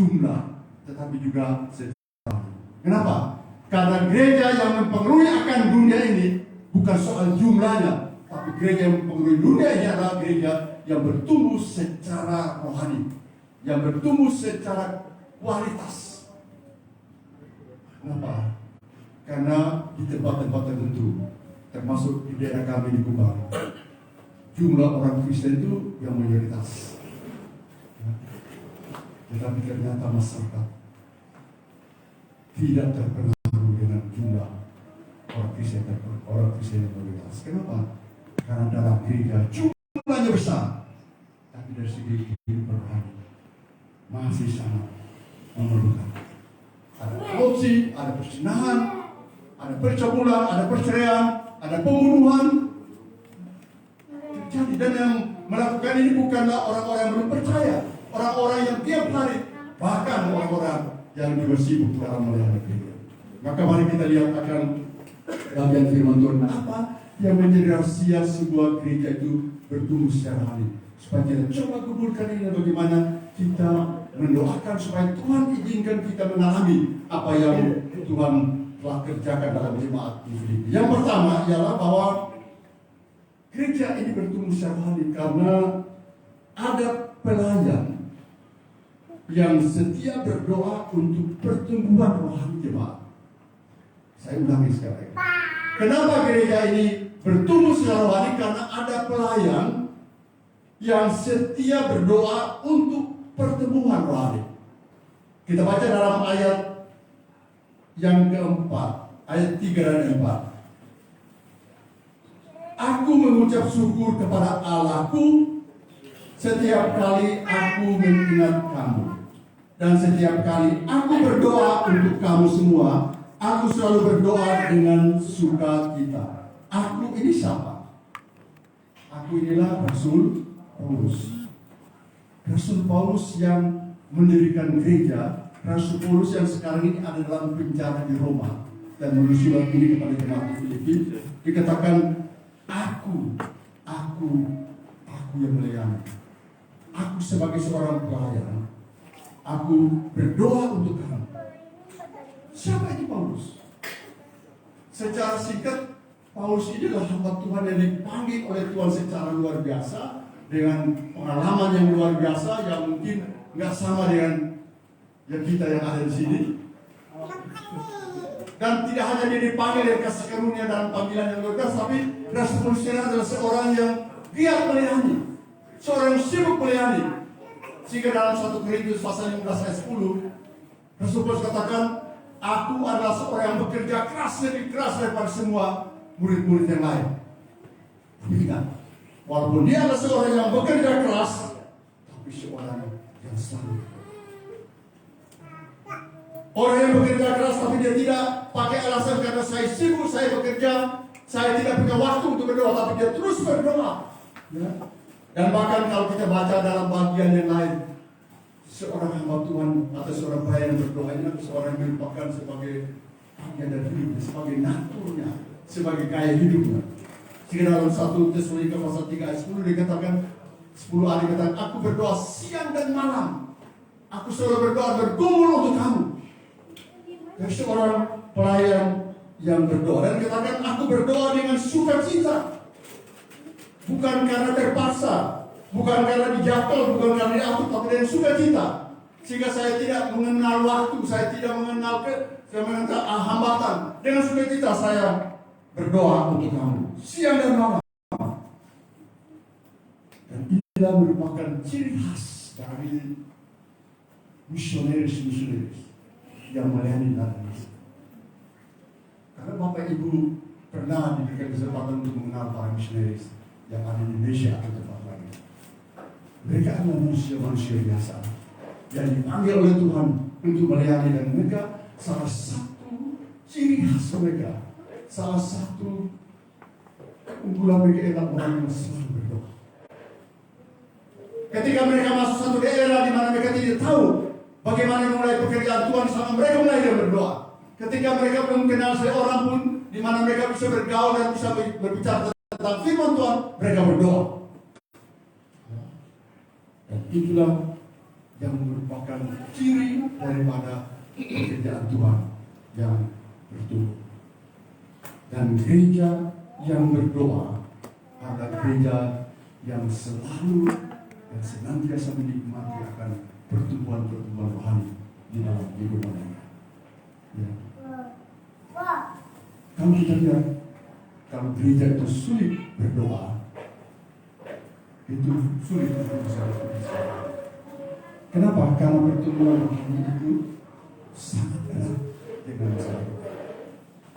jumlah, tetapi juga secara. Kenapa? Karena gereja yang mempengaruhi akan dunia ini bukan soal jumlahnya, tapi gereja yang mempengaruhi dunia ini adalah gereja yang bertumbuh secara rohani, yang bertumbuh secara kualitas. Kenapa? Karena di tempat-tempat tertentu, termasuk di daerah kami di Kubang, jumlah orang Kristen itu yang mayoritas. Tetapi ternyata masyarakat tidak terpengaruh dengan jumlah orang Kristen yang mayoritas. Kenapa? Karena dalam gereja jumlahnya besar, tapi dari segi kehidupan rohani masih sangat memerlukan. Ada adopsi, ada perzinahan, ada percabulan, ada perceraian, ada pembunuhan terjadi. Dan yang melakukan ini bukanlah orang-orang yang belum percaya, orang-orang yang tiap hari, bahkan orang-orang yang juga sibuk dalam melayani gereja. Maka mari kita lihat akan bagian firman Tuhan apa yang menjadi rahasia sebuah gereja itu bertumbuh secara rohani. Supaya kita coba kumpulkan ini, bagaimana kita mendoakan supaya Tuhan izinkan kita mengalami apa yang Tuhan telah kerjakan dalam jemaat di Filipi. Yang pertama ialah bahwa gereja ini bertumbuh secara rohani karena ada pelayan yang setia berdoa untuk pertumbuhan rohani jemaat. Saya ulangi sekali. Kenapa gereja ini bertumbuh secara rohani? Karena ada pelayan yang setia berdoa untuk pertumbuhan rohani. Kita baca dalam ayat yang keempat, ayat 3 dan 4. Aku mengucap syukur kepada Allahku setiap kali aku mengingat kamu. Dan setiap kali aku berdoa untuk kamu semua, aku selalu berdoa dengan sukacita. Aku ini siapa? Aku inilah Rasul Paulus. Rasul Paulus yang mendirikan gereja, Rasul Paulus yang sekarang ini ada dalam penjara di Roma dan menulis surat ini kepada jemaat di Filipi, dikatakan aku yang melayani. Aku sebagai seorang pelayan, aku berdoa untuk kamu. Siapa ini Paulus? Secara singkat, Paulus ini adalah hamba Tuhan yang dipanggil oleh Tuhan secara luar biasa, dengan pengalaman yang luar biasa yang mungkin nggak sama dengan yang kita yang ada di sini. Dan tidak hanya dia dipanggil dan kasih karunia dalam panggilan yang luar biasa, tapi Rasul Paulus adalah seorang yang giat melayani, seorang yang sibuk melayani. Sehingga dalam 1 Korintus pasal 15 ayat 10, Rasul Paulus katakan, aku adalah seorang yang bekerja keras, lebih keras daripada semua murid-murid yang lain. Tapi ingat, walaupun dia adalah seorang yang bekerja keras, tapi seorang yang selalu. Orang yang bekerja keras tapi dia tidak pakai alasan karena saya sibuk, saya bekerja, saya tidak punya waktu untuk berdoa, tapi dia terus berdoa. Ya. Dan bahkan kalau kita baca dalam bagian yang lain, seorang hamba Tuhan atau seorang pelayan yang berdoa ini seorang yang merupakan sebagai bagian dari hidupnya, sebagai naturnya, sebagai gaya hidupnya. Sehingga dalam 1 Tesalonika pasal 3 ayat 10 dikatakan, 10 hari dikatakan, aku berdoa siang dan malam. Aku selalu berdoa bergumul untuk kamu. Dan seorang pelayan yang berdoa dan dikatakan, aku berdoa dengan sukacita. Bukan karena terpaksa, bukan karena dijatuh, bukan karena diatur, tapi dengan sukacita. Sehingga saya tidak mengenal waktu, saya tidak mengenal hambatan. Dengan sukacita saya berdoa untuk kamu siang dan malam. Dan inilah merupakan ciri khas dari misionaris yang melayani dalam misi. Karena Bapak Ibu pernah diberikan kesempatan untuk mengenal para misionaris yang ada di Indonesia atau tempat lain. Mereka adalah manusia-manusia biasa yang dipanggil oleh Tuhan untuk melayani, dan mereka salah satu ciri khas mereka, salah satu unggulan mereka adalah orang yang selalu berdoa. Ketika mereka masuk satu daerah di mana mereka tidak tahu bagaimana memulai pekerjaan Tuhan, sama mereka mulai dengan berdoa. Ketika mereka belum kenal seorang pun, di mana mereka bisa bergaul dan bisa berbicara tentang firman Tuhan, mereka berdoa. Dan itulah yang merupakan ciri daripada pekerjaan Tuhan yang bertumbuh. Dan gereja yang berdoa adalah gereja yang selalu dan senantiasa menikmati akan pertumbuhan-pertumbuhan rohani di dalam kehidupan mereka. Ya. Kalau kita lihat, kalau gereja itu sulit berdoa, itu sulit untuk bisa berdoa. Kenapa? Karena pertumbuhan rohani itu sangat erat dengan masyarakat.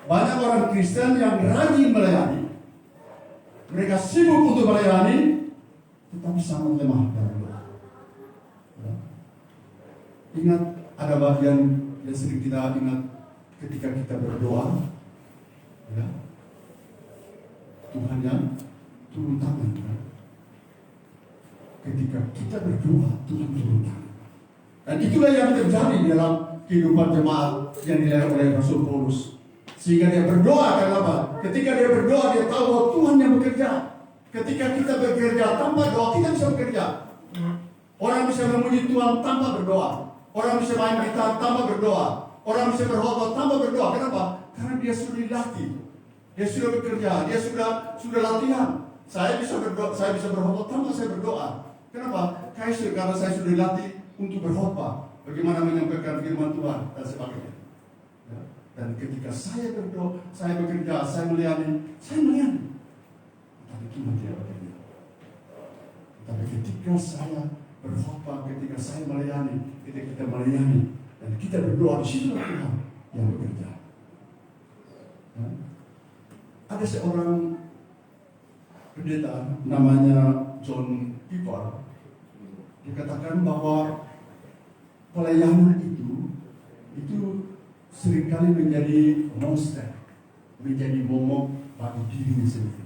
Banyak orang Kristen yang rajin melayani, mereka sibuk untuk melayani, tetapi sangat lemah dalam doa. Ya. Ingat, ada bagian yang sering kita ingat ketika kita berdoa, ya, Tuhan yang turun tangan. Ya. Ketika kita berdoa, Tuhan turun tangan. Dan itulah yang terjadi dalam kehidupan jemaat yang dilayani oleh Rasul Paulus. Sehingga dia berdoa, karena apa? Ketika dia berdoa, dia tahu bahwa Tuhan yang bekerja. Ketika kita bekerja tanpa doa, kita bisa bekerja. Orang bisa memuji Tuhan tanpa berdoa. Orang bisa main gitar tanpa berdoa. Orang bisa berkhotbah tanpa berdoa. Kenapa? Karena dia sudah dilatih. Dia sudah bekerja. Dia sudah latihan. Saya bisa berdoa, saya bisa berkhotbah tanpa saya berdoa. Kenapa? Karena saya sudah dilatih untuk berkhotbah. Bagaimana menyampaikan firman Tuhan dan sebagainya. Ya. Dan ketika saya berdoa, saya bekerja, saya melayani. Tapi Tuhan tidak bekerja. Tapi ketika saya berkhotbah, ketika saya melayani, ketika kita melayani, dan kita berdoa, di situ Tuhan yang bekerja. Ya. Ada seorang pendeta namanya John Piper. Dikatakan bahwa pelayanan itu seringkali menjadi monster, menjadi momok bagi diri sendiri.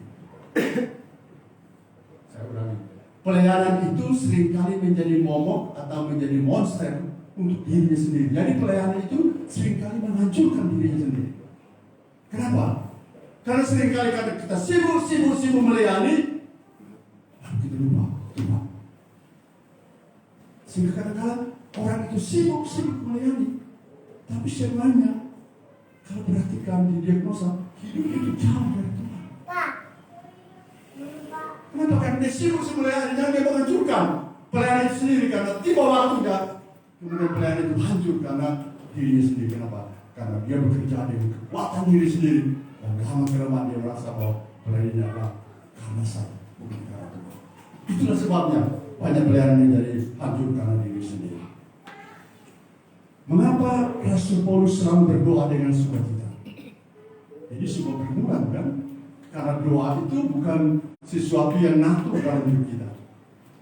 Saya ulangi, pelayanan itu seringkali menjadi momok atau menjadi monster untuk dirinya sendiri. Jadi pelayanan itu seringkali menghancurkan dirinya sendiri. Kenapa? Karena seringkali kita sibuk melayani, lalu kita lupa Tuhan. Sehingga kadang-kadang orang itu sibuk melayani, tapi sebenarnya kalau perhatikan di diagnosa, hidup itu jauh dari Tuhan. Kenapa? Karena dia sibuk melayani, dan dia menghancurkan pelayanan itu sendiri, karena tiba waktunya kemudian pelayanan itu hancur karena dirinya sendiri. Kenapa? Karena dia bekerja dengan kekuatan diri sendiri, dan lama-kelamaan dia merasa bahwa pelayanannya adalah karena saya, bukan karena Tuhan. Itulah sebabnya banyak pelayanan yang jadi hancur karena diri sendiri. Mengapa Rasul Paulus selalu berdoa dengan sukacita? Ini sebuah pergumulan, kan? Karena doa itu bukan sesuatu yang natural dalam hidup kita.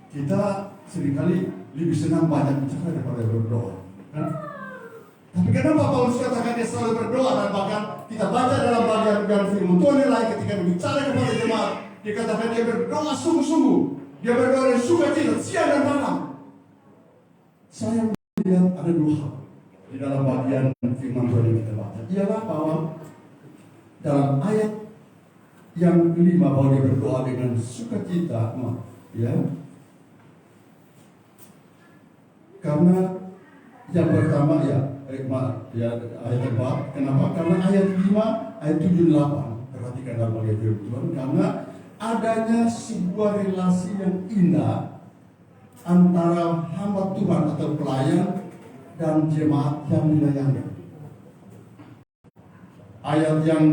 Kita seringkali lebih senang banyak bicara daripada berdoa, kan? Tapi kenapa Paulus katakan dia selalu berdoa, dan bahkan kita baca dalam bagian firman Tuhan yang lain ketika berbicara kepada jemaat, dia katakan dia berdoa sungguh-sungguh. Dia berdoa dengan sukacita siang dan malam. Saya melihat ada dua hal di dalam bagian firman Tuhan yang kita baca. Ialah bahwa dalam ayat yang kelima bahwa dia berdoa dengan sukacita, ya. Karena yang pertama ayat keempat. Kenapa? Karena ayat 5, ayat 7, 8. Perhatikan dalam bagian firman Tuhan. Karena adanya sebuah relasi yang indah antara hamba Tuhan atau pelayan dan jemaat yang dilayani. Ayat yang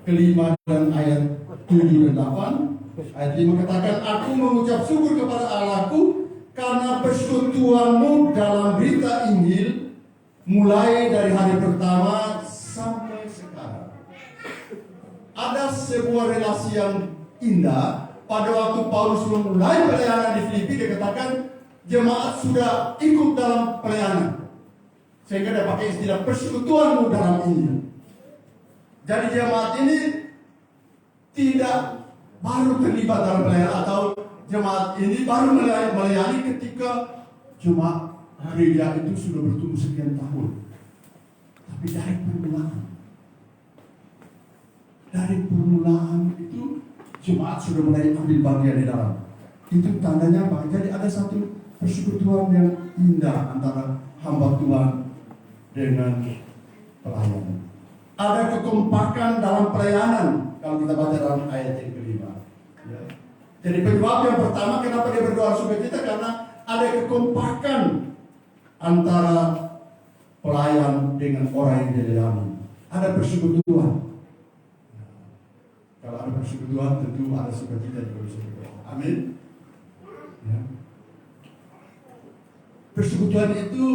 kelima dan ayat 7 dan 8. Ayat 5 katakan, aku mengucap syukur kepada Allahku karena persekutuanmu dalam berita Injil mulai dari hari pertama sampai sekarang. Ada sebuah relasi yang indah. Pada waktu Paulus memulai pelayanan di Filipi, dia katakan jemaat sudah ikut dalam pelayanan, sehingga dia pakai istilah persekutuanmu dalam Injil. Jadi jemaat ini tidak baru terlibat dalam pelayanan, atau jemaat ini baru melayani ketika jemaat gereja itu sudah bertumbuh sekian tahun. Tapi dari permulaan itu jemaat sudah mulai ambil bagian di dalam. Itu tandanya apa? Jadi ada satu persekutuan yang indah antara hamba Tuhan dengan pelayan. Ada kekompakan dalam pelayanan kalau kita baca dalam ayat yang kelima. Ya. Jadi penyebab yang pertama kenapa dia berdoa sukacita, karena ada kekompakan antara pelayan dengan orang yang dilayani. Ada persekutuan. Kalau ada persekutuan tentu ada sukacita juga bisa berdoa. Amin. Ya. Persekutuan itu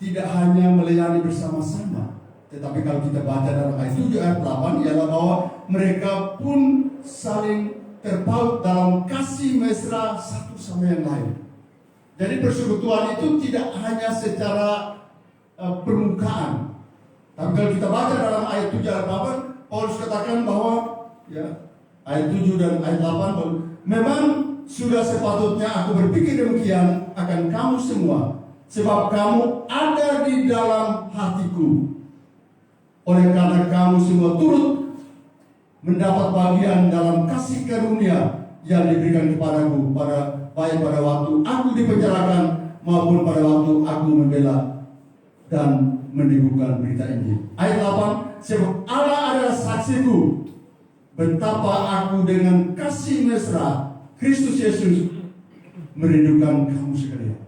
tidak hanya melayani bersama-sama, tetapi kalau kita baca dalam ayat 7 ayat 8 ialah bahwa mereka pun saling terpaut dalam kasih mesra satu sama yang lain. Jadi persekutuan itu tidak hanya secara permukaan. Tapi kalau kita baca dalam ayat 7 ayat 8, Paulus katakan bahwa ya, ayat 7 dan ayat 8, memang sudah sepatutnya aku berpikir demikian akan kamu semua, sebab kamu ada di dalam hatiku. Oleh karena kamu semua turut mendapat bagian dalam kasih karunia yang diberikan kepadaku baik pada waktu aku dipenjarakan maupun pada waktu aku membela dan meneguhkan berita Injil. Ayat 8, sebab Allah adalah saksiku betapa aku dengan kasih mesra Kristus Yesus merindukan kamu sekalian.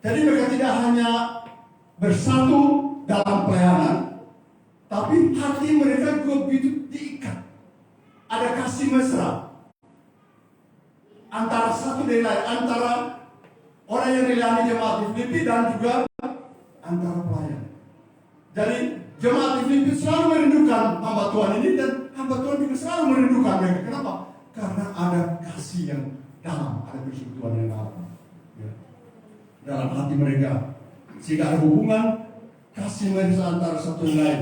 Jadi mereka tidak hanya bersatu dalam pelayanan, tapi hati mereka juga begitu diikat. Ada kasih mesra antara satu dan lain, antara orang yang dilayani jemaat di Filipi dan juga antara pelayan. Jadi jemaat di Filipi selalu merindukan hamba Tuhan ini, dan hamba Tuhan juga selalu merindukan mereka. Kenapa? Karena ada kasih yang dalam, ada persekutuan yang dalam, ya, dalam hati mereka, sehingga ada hubungan kasih mesra antara satu dan lain,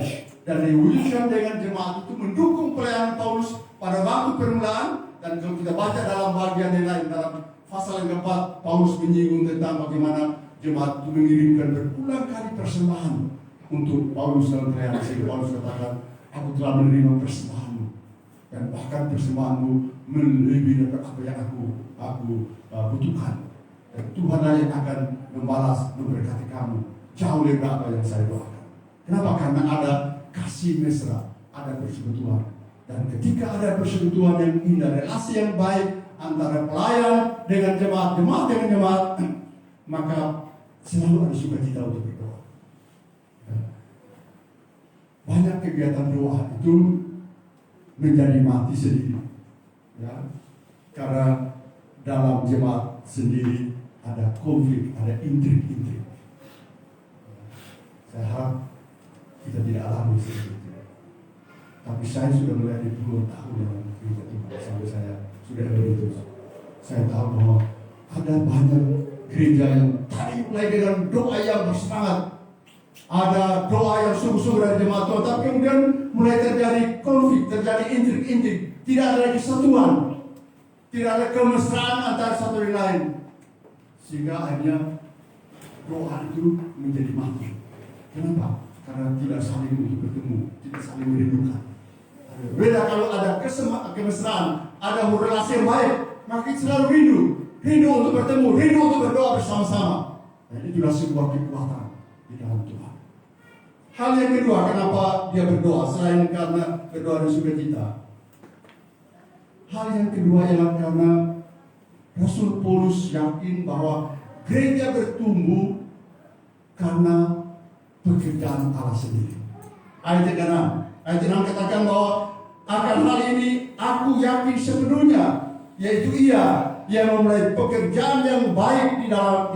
dan diwujudkan dengan jemaat itu mendukung pelayanan Paulus pada waktu permulaan. Dan kalau kita baca dalam bagian yang lain, dalam pasal yang keempat, Paulus menyinggung tentang bagaimana jemaat itu mengirimkan berulang kali persembahan untuk Paulus dalam pelayanan. Sehingga Paulus katakan, aku telah menerima persembahanmu, dan bahkan persembahanmu melebihi dari apa yang aku butuhkan. Dan Tuhanlah yang akan membalas, memberkati kamu jauh lebih apa yang saya doakan. Kenapa? Karena ada kasih mesra, ada persekutuan. Dan ketika ada persekutuan yang indah, relasi yang baik antara pelayan dengan jemaat, jemaat dengan jemaat, maka selalu ada sukacita untuk berdoa. Banyak kegiatan doa itu menjadi mati sendiri, ya, karena dalam jemaat sendiri ada konflik, ada intrik-intrik. Saya harap kita tidak alami seperti itu. Tapi saya sudah melayani 2 tahun dalam gereja Tuhan, sampai saya sudah emeritus. Saya tahu bahwa ada banyak gereja yang tadi mulai dengan doa yang bersemangat, ada doa yang sungguh-sungguh dari jemaat Tuhan, tapi kemudian mulai terjadi konflik, terjadi intrik-intrik, tidak ada lagi kesatuan, tidak ada kemesraan antara satu dan lain, sehingga akhirnya doa itu menjadi mati. Kenapa? Karena tidak saling untuk bertemu, tidak saling merindukan. Beda kalau ada kemesraan, ada relasi yang baik, maka kita selalu rindu untuk bertemu, rindu untuk berdoa bersama-sama. Dan itulah sebuah kekuatan di dalam Tuhan. Hal yang kedua, kenapa dia berdoa selain karena berdoa dan sukacita? Hal yang kedua ialah karena Rasul Paulus yakin bahwa gereja bertumbuh karena pekerjaan Allah sendiri. Ayat 6 katakan bahwa akan hal ini aku yakin sepenuhnya, yaitu Ia yang memulai pekerjaan yang baik di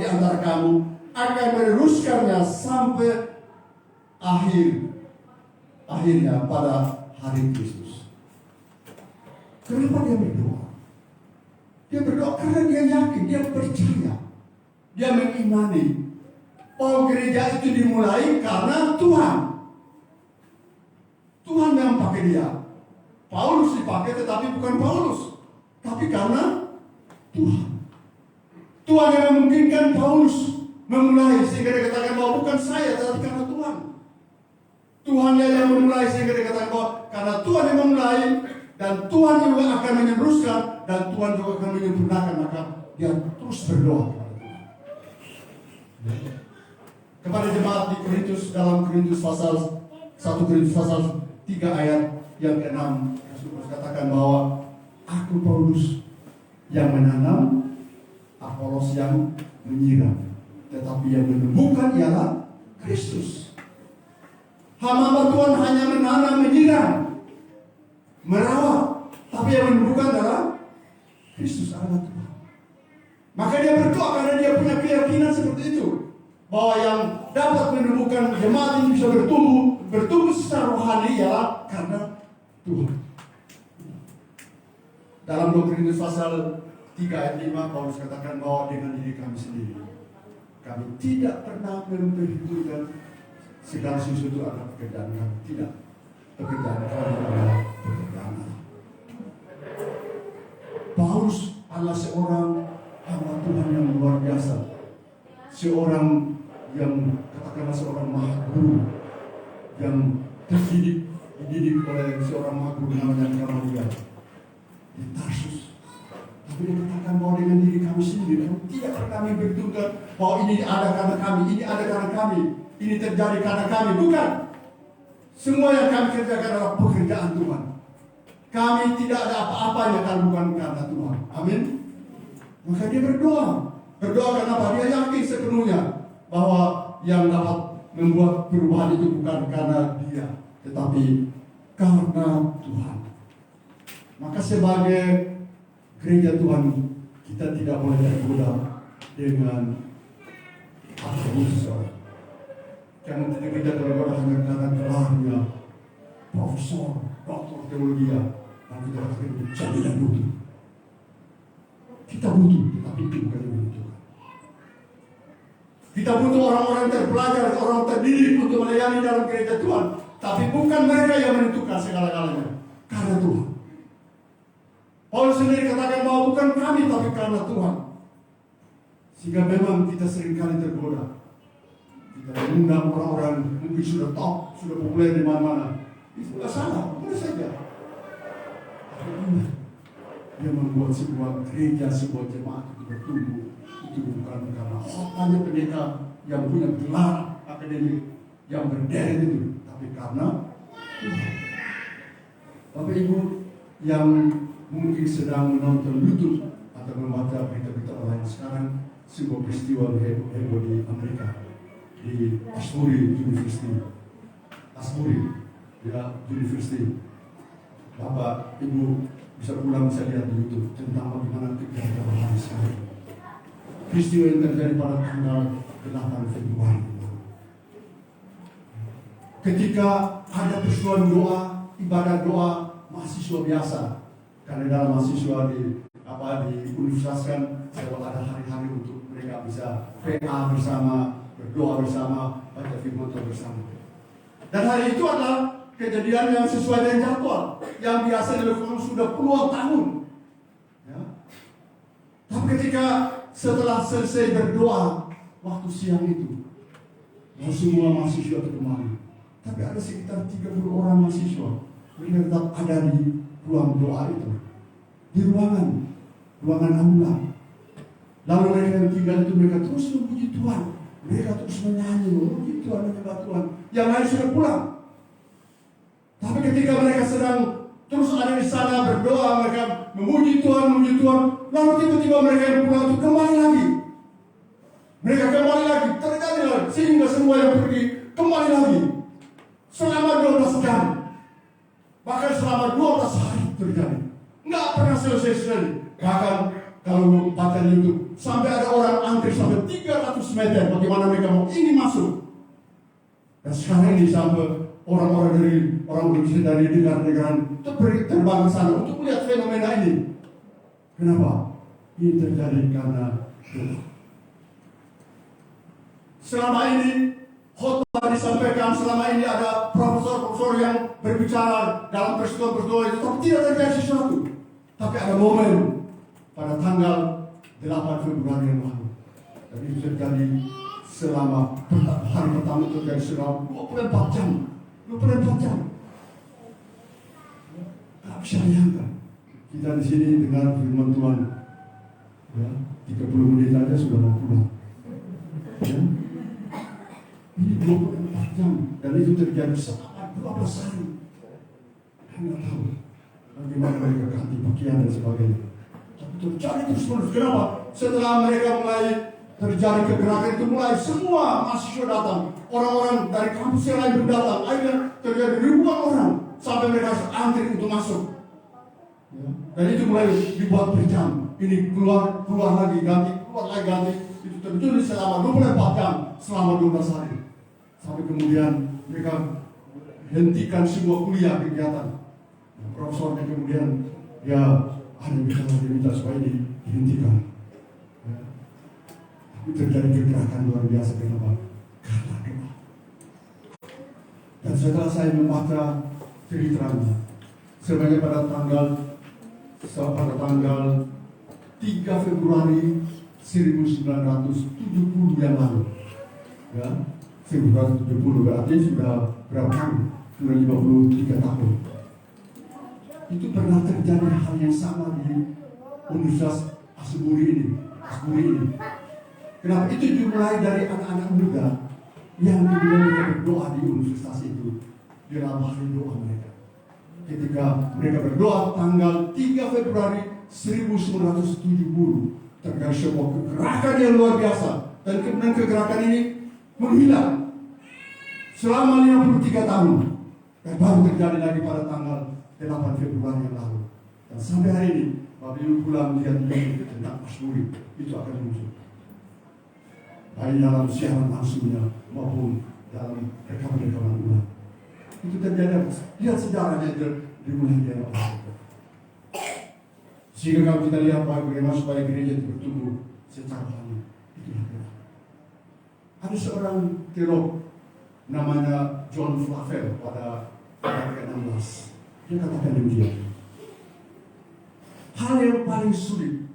antara kamu akan meneruskannya sampai akhirnya pada hari Kristus. Kenapa dia berdoa? Dia berdoa karena dia yakin, dia percaya, dia mengimani bahwa gereja itu dimulai karena Tuhan. Tuhan yang pakai dia. Paulus dipakai, tetapi bukan Paulus, tapi karena Tuhan. Tuhan yang memungkinkan Paulus memulai, sehingga dia katakan bahwa bukan saya, tetapi karena Tuhan. Tuhan yang memulai, sehingga dia katakan bahwa karena Tuhan yang memulai, dan Tuhan juga akan meneruskan, dan Tuhan juga akan menyempurnakan, maka dia terus terus berdoa kepada Tuhan. Kepada jemaat di Korintus, dalam Korintus pasal 1 Korintus pasal 3 ayat yang ke-6, Yesus katakan bahwa aku Paulus yang menanam, Apolos yang menyiram, tetapi yang menumbuhkan ialah Kristus. Hamba Tuhan hanya menanam, menyiram, merawat, tapi yang menumbuhkan adalah Kristus, adalah Tuhan. Maka dia berdoa karena dia punya keyakinan seperti itu, bahwa yang dapat menumbuhkan jemaat ini bisa bertumbuh secara rohani ialah karena Tuhan. Dalam 2 Korintus pasal 3 ayat 5, Paulus katakan bahwa dengan diri kami sendiri, kami tidak pernah memperhitungkan segala sesuatu adalah pekerjaan kami. Tidak. Pekerjaan kami adalah pekerjaan Allah. Paulus adalah seorang hamba Tuhan yang luar biasa. Seorang yang katakanlah seorang mahaguru yang dididik oleh seorang mahaguru namanya Gamaliel di Tarsus. Tapi dia katakan bahwa dengan diri kami sendiri, kami tidak pernah memperhitungkan bahwa ini ada karena kami, ini ada karena kami, ini terjadi karena kami. Bukan. Semua yang kami kerjakan adalah pekerjaan Tuhan. Kami tidak ada apa-apanya kalau bukan karena Tuhan. Amin. Maka dia berdoa. Berdoa kenapa? Dia yakin sepenuhnya bahwa yang dapat membuat perubahan itu bukan karena dia, tetapi karena Tuhan. Maka sebagai gereja Tuhan, kita tidak boleh tergoda dengan atribut seseorang. Jangan kita tergoda hanya karena gelarnya profesor, doktor teologi, dan kita katakan jadi dan butuh. Kita butuh, tetapi itu bukan yang dibutuhkan. Kita butuh orang-orang terpelajar, orang terdidik untuk melayani dalam gereja Tuhan, tapi bukan mereka yang menentukan segala-galanya, karena Tuhan. Paulus sendiri katakan bahwa bukan kami, tapi karena Tuhan. Sehingga memang kita seringkali tergoda. Kita mengundang orang-orang mungkin sudah top, sudah populer di mana-mana. Itu tidak salah, boleh saja. Tapi ingat, dia membuat sebuah gereja, sebuah jemaat itu bertumbuh. Itu bukan karena hanya pendeta yang punya gelar akademik yang berderet itu, tapi karena Tuhan. Bapak Ibu yang mungkin sedang menonton YouTube atau membaca berita-berita online sekarang, sebuah peristiwa heboh di Amerika, di Asbury University, University. Bapak Ibu bisa pulang bisa lihat di YouTube tentang bagaimana kejadian rohani sekali. Peristiwa yang terjadi pada tanggal 8 Februari. Ketika ada persoalan doa, ibadah doa mahasiswa biasa. Karena dalam mahasiswa di universitas kan selalu ada hari-hari untuk mereka bisa PA bersama, berdoa bersama, baca firman Tuhan bersama. Dan hari itu adalah kejadian yang sesuai dengan jadwal yang biasa dilakukan sudah puluhan tahun. Ya. Tapi ketika setelah selesai berdoa waktu siang itu, semua mahasiswa itu kembali. Tapi ada sekitar 30 orang mahasiswa. Mereka tetap ada di ruang doa itu, di ruangan aula. Lalu mereka yang tinggal itu, mereka terus memuji Tuhan, mereka terus menyanyi, memuji Tuhan, menyembah Tuhan. Yang lain sudah pulang. Tapi ketika mereka sedang terus ada di sana berdoa, mereka memuji Tuhan, lalu tiba-tiba mereka yang pulang itu kembali lagi. Mereka kembali lagi, terjadi lagi, sehingga semua yang pergi kembali lagi. Selama 12 jam. Bahkan selama 12 hari terjadi. Nggak pernah selesai. Bahkan kalau baca di YouTube, sampai ada orang antri sampai 300 meter. Bagaimana mereka mau ingin masuk. Dan sekarang ini sampai orang-orang dari negara-negara terbang ke sana untuk melihat fenomena ini. Kenapa? Ini terjadi karena Tuhan. Selama ini khotbah disampaikan, selama ini ada profesor-profesor yang berbicara dalam peristiwa-peristiwa itu, tapi tidak terjadi sesuatu. Tapi ada momen pada tanggal 8 Februari yang lalu. Dan itu terjadi selama hari pertama itu terjadi selama 24 jam. 24 jam. Tak bisa bayangkan. Kita di sini dengar firman Tuhan. Ya, 30 menit aja sudah mau pulang. Ya. Ini 24 jam dan itu terjadi selama 12 hari. Anda tahu bagaimana mereka ganti pakaian dan sebagainya. Tapi terjadi terus menerus. Kenapa? Setelah mereka mulai terjadi kegerakan itu, mulai semua mahasiswa datang, orang-orang dari kampus yang lain datang. Akhirnya terjadi ribuan orang sampai mereka antri untuk masuk. Ya. Dan itu mulai dibuat berjam. Ini keluar lagi ganti, keluar lagi ganti. Itu terjadi selama 24 jam, selama 12 hari. Sampai kemudian mereka hentikan semua kuliah kegiatan. Profesornya kemudian dia minta supaya dihentikan. Itu terjadi kegerakan luar biasa. Kenapa? Karena doa. Dan setelah saya membaca ceritanya, sebenarnya pada tanggal 3 Februari 1970 yang lalu, ya, 1970 berarti sudah berapa tahun? Sudah 53 tahun. Itu pernah terjadi hal yang sama di Universitas Asbury ini. Kenapa? Itu dimulai dari anak-anak muda yang kemudian berdoa di universitas itu. Diramai doa mereka. Ketika mereka berdoa tanggal 3 Februari 1970, terjadi sebuah kegerakan yang luar biasa. Dan kemudian kegerakan ini menghilang selama 53 tahun. Dan baru terjadi lagi pada tanggal 8 Februari yang lalu. Dan sampai hari ini, Bapak Ibu pulang melihat tentang Asbury, itu akan muncul. Baik dalam siaran langsungnya maupun dalam rekaman-rekaman ulang. Itu terjadi. Lihat sejarahnya dimulai dari orang. Sehingga kalau kita lihat bagaimana supaya gereja itu bertumbuh secara alami, itulah doa. Ada seorang teolog namanya John Flavel pada abad ke-16. Dia katakan demikian. Hal yang paling sulit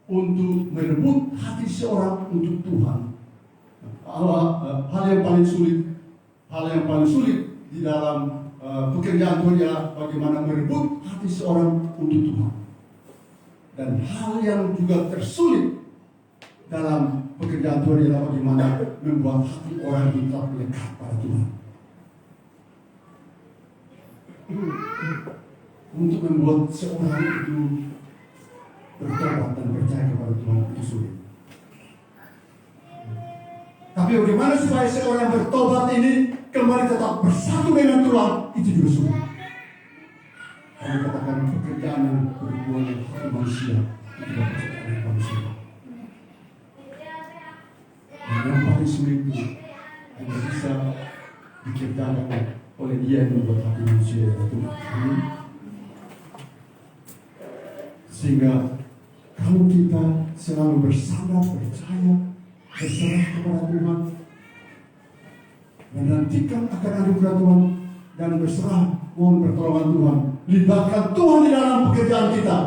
untuk merebut hati seorang untuk Tuhan, hal yang paling sulit di dalam pekerjaan Tuhan adalah bagaimana merebut hati seorang untuk Tuhan. Dan hal yang juga tersulit dalam pekerjaan Tuhan adalah bagaimana membuat hati orang tetap lekat pada Tuhan. Untuk membuat seorang itu bertobat dan percaya kepada Tuhan itu sulit. Tapi bagaimana supaya seorang bertobat ini kembali tetap bersatu dengan Tuhan, itu juga sulit. Kami katakan pekerjaan yang berhubungan dengan hati manusia, itu adalah pekerjaan manusia. Dan yang paling sulit itu hanya bisa dikerjakan oleh Dia yang membuat hati manusia, yaitu Tuhan. Sehingga kalau kita selalu bersandar, percaya, berserah kepada Tuhan, menantikan akan anugerah Tuhan, dan berserah mohon pertolongan Tuhan, libatkan Tuhan di dalam pekerjaan kita,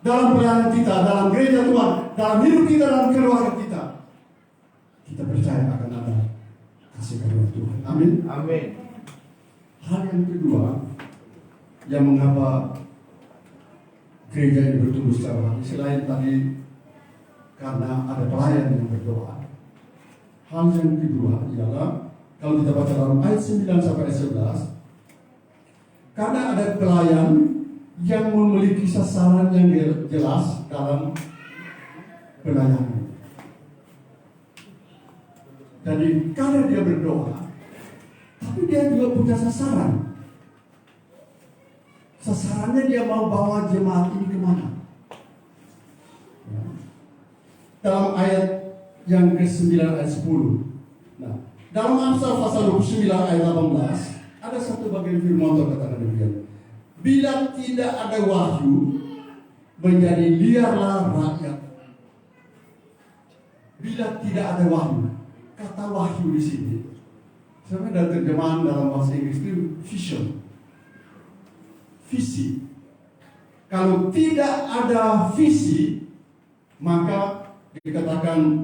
dalam pelayanan kita, dalam gereja Tuhan, dalam hidup kita, dalam keluarga kita. Kita percaya akan ada kasih karunia Tuhan. Amin. Amin. Hal yang kedua, yang mengapa gereja ini bertumbuh secara hati, selain tadi karena ada pelayan yang berdoa. Hal yang kedua ialah kalau kita baca dalam ayat 9 sampai 11, karena ada pelayan yang memiliki sasaran yang jelas dalam pelayanan. Jadi karena dia berdoa, tapi dia juga punya sasaran. Sasarannya dia mau bawa jemaat ini kemana? Ya. Dalam ayat yang ke-9 ayat 10. Nah, dalam Amsal pasal 29 ayat 18 ada satu bagian firman Tuhan katakan demikian. Bila tidak ada wahyu, menjadi liarlah rakyat. Bila tidak ada wahyu, kata wahyu di sini, sebenarnya dalam terjemahan dalam bahasa Inggris itu vision. Visi. Kalau tidak ada visi, maka dikatakan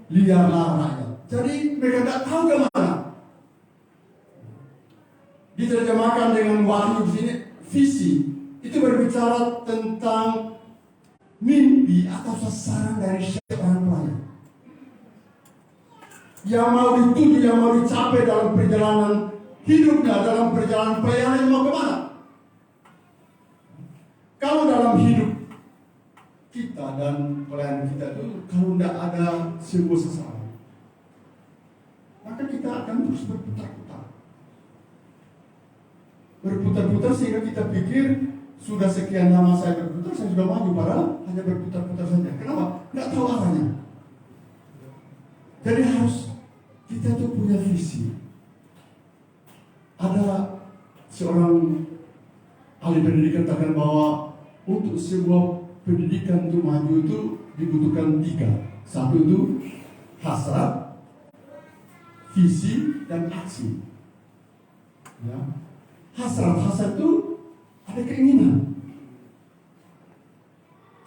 liarlah rakyat. Jadi mereka tidak tahu kemana. Diterjemahkan dengan wahyu di sini, visi. Itu berbicara tentang mimpi atau sasaran dari seorang pelayan. Yang mau dituju, yang mau dicapai dalam perjalanan hidupnya, dalam perjalanan pelayanan mau kemana? Kalau dalam hidup kita dan pelayanan kita itu, kalau tidak ada sebuah sasaran, maka kita akan terus berputar-putar. Berputar-putar sehingga kita pikir, sudah sekian lama saya berputar, saya sudah maju, padahal hanya berputar-putar saja. Kenapa? Nggak tahu arahnya. Jadi harus kita tuh punya visi. Ada seorang ahli pendidikan katakan bahwa untuk sebuah pendidikan itu maju itu dibutuhkan 3. Satu itu hasrat, visi, dan aksi. Ya. Hasrat itu ada keinginan.